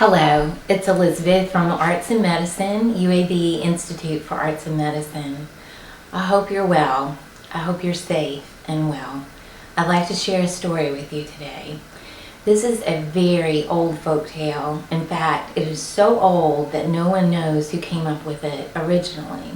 Hello, it's Elizabeth from Arts and Medicine, UAB Institute for Arts and Medicine. I hope you're well. I hope you're safe and well. I'd like to share a story with you today. This is a very old folk tale. In fact, it is so old that no one knows who came up with it originally.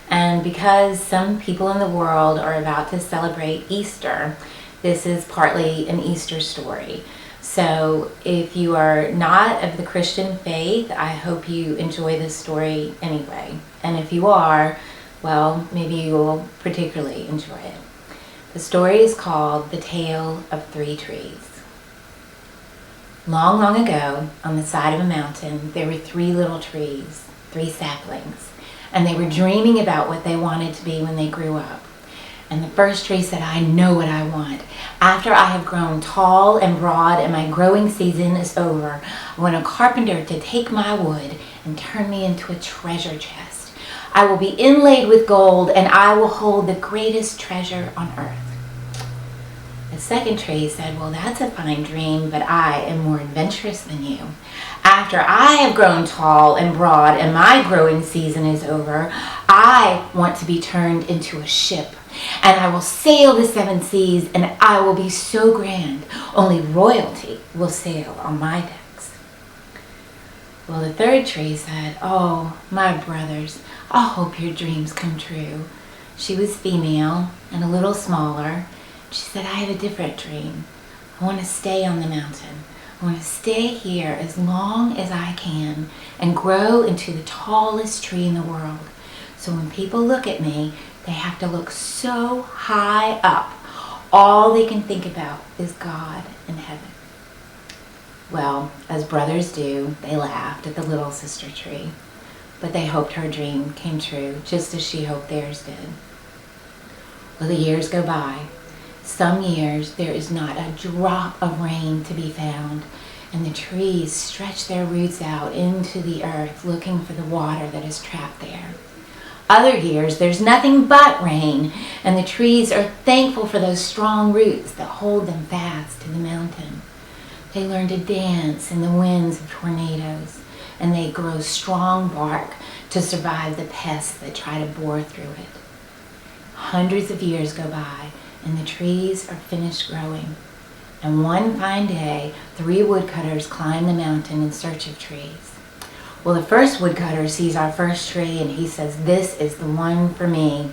And because some people in the world are about to celebrate Easter, this is partly an Easter story. So if you are not of the Christian faith, I hope you enjoy this story anyway. And if you are, well, maybe you will particularly enjoy it. The story is called The Tale of Three Trees. Long, long ago, on the side of a mountain, there were three little trees, three saplings, and they were dreaming about what they wanted to be when they grew up. And the first tree said, I know what I want. After I have grown tall and broad and my growing season is over, I want a carpenter to take my wood and turn me into a treasure chest. I will be inlaid with gold and I will hold the greatest treasure on earth. The second tree said, well, that's a fine dream, but I am more adventurous than you. After I have grown tall and broad and my growing season is over, I want to be turned into a ship. And I will sail the seven seas, and I will be so grand, only royalty will sail on my decks. Well, the third tree said, oh, my brothers, I hope your dreams come true. She was female and a little smaller. She said, I have a different dream. I want to stay on the mountain. I want to stay here as long as I can and grow into the tallest tree in the world. So when people look at me, they have to look so high up. All they can think about is God in heaven. Well, as brothers do, they laughed at the little sister tree, but they hoped her dream came true, just as she hoped theirs did. Well, the years go by. Some years there is not a drop of rain to be found, and the trees stretch their roots out into the earth looking for the water that is trapped there. Other years, there's nothing but rain, and the trees are thankful for those strong roots that hold them fast to the mountain. They learn to dance in the winds of tornadoes, and they grow strong bark to survive the pests that try to bore through it. Hundreds of years go by, and the trees are finished growing. And one fine day, 3 woodcutters climb the mountain in search of trees. Well, the first woodcutter sees our first tree and he says, this is the one for me.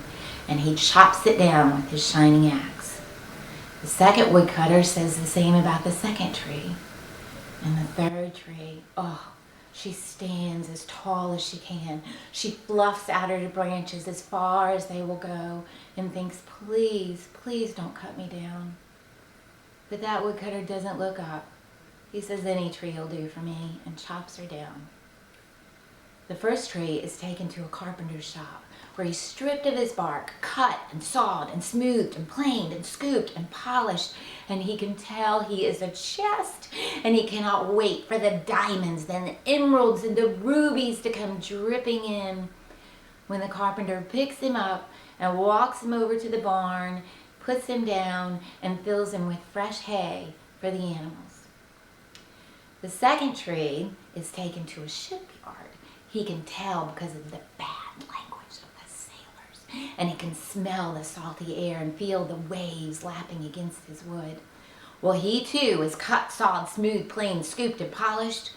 And he chops it down with his shining axe. The second woodcutter says the same about the second tree. And the third tree, oh, she stands as tall as she can. She fluffs out her branches as far as they will go and thinks, please, please don't cut me down. But that woodcutter doesn't look up. He says, any tree will do for me, and chops her down. The first tree is taken to a carpenter's shop where he's stripped of his bark, cut and sawed and smoothed and planed and scooped and polished, and he can tell he is a chest, and he cannot wait for the diamonds and the emeralds and the rubies to come dripping in. When the carpenter picks him up and walks him over to the barn, puts him down and fills him with fresh hay for the animals. The second tree is taken to a shipyard. He can tell because of the bad language of the sailors, and he can smell the salty air and feel the waves lapping against his wood. Well, he too is cut, sawed, smoothed, planed, scooped, and polished,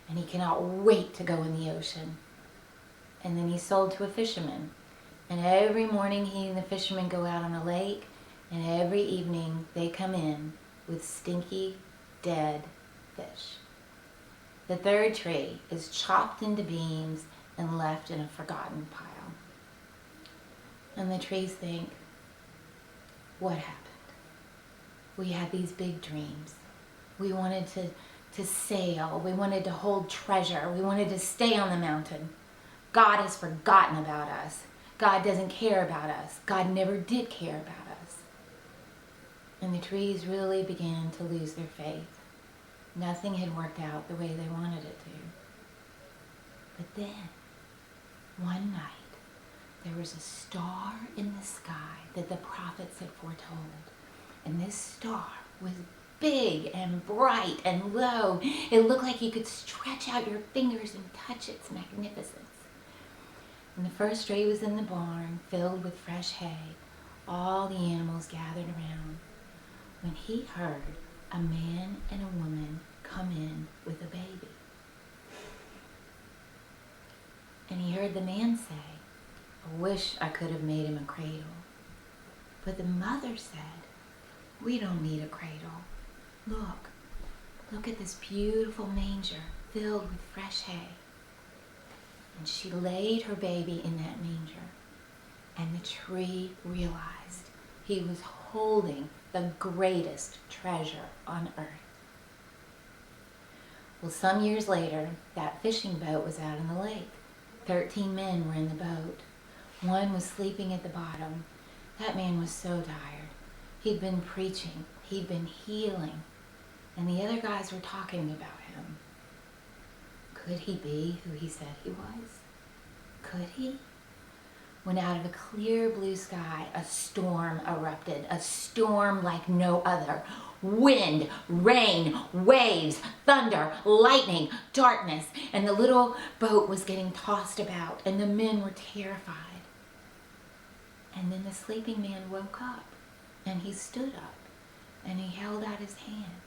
and he cannot wait to go in the ocean. And then he's sold to a fisherman, and every morning he and the fisherman go out on a lake, and every evening they come in with stinky, dead fish. The third tree is chopped into beams and left in a forgotten pile. And the trees think, what happened? We had these big dreams. We wanted to sail. We wanted to hold treasure. We wanted to stay on the mountain. God has forgotten about us. God doesn't care about us. God never did care about us. And the trees really began to lose their faith. Nothing had worked out the way they wanted it to. But then, one night, there was a star in the sky that the prophets had foretold. And this star was big and bright and low. It looked like you could stretch out your fingers and touch its magnificence. And the first tree was in the barn, filled with fresh hay. All the animals gathered around, when he heard a man and a woman come in with a baby. And he heard the man say, "I wish I could have made him a cradle." But the mother said, "We don't need a cradle. Look at this beautiful manger filled with fresh hay." And she laid her baby in that manger, and the tree realized he was holding the greatest treasure on earth. Well, some years later, that fishing boat was out in the lake. 13 men were in the boat. One was sleeping at the bottom. That man was so tired. He'd been preaching, he'd been healing, and the other guys were talking about him. Could he be who he said he was? Could he? When out of a clear blue sky, a storm erupted, a storm like no other. Wind, rain, waves, thunder, lightning, darkness, and the little boat was getting tossed about, and the men were terrified. And then the sleeping man woke up, and he stood up, and he held out his hand,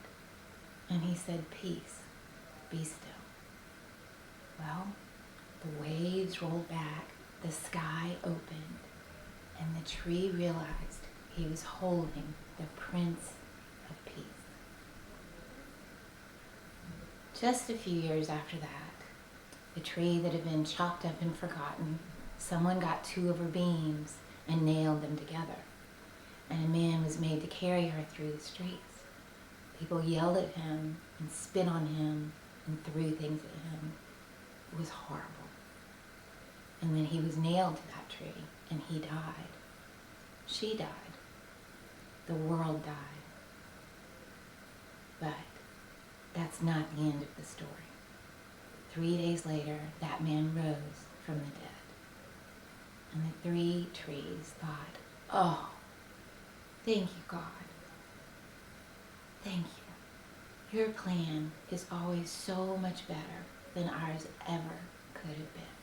and he said, "Peace, be still." Well, the waves rolled back, the sky opened, and the tree realized he was holding the Prince of Peace. Just a few years after that, the tree that had been chopped up and forgotten, someone got 2 of her beams and nailed them together, and a man was made to carry her through the streets. People yelled at him and spit on him and threw things at him. It was horrible. And then he was nailed to that tree, and he died. She died. The world died. But that's not the end of the story. 3 days later, that man rose from the dead. And the 3 trees thought, "Oh, thank you, God. Thank you. Your plan is always so much better than ours ever could have been."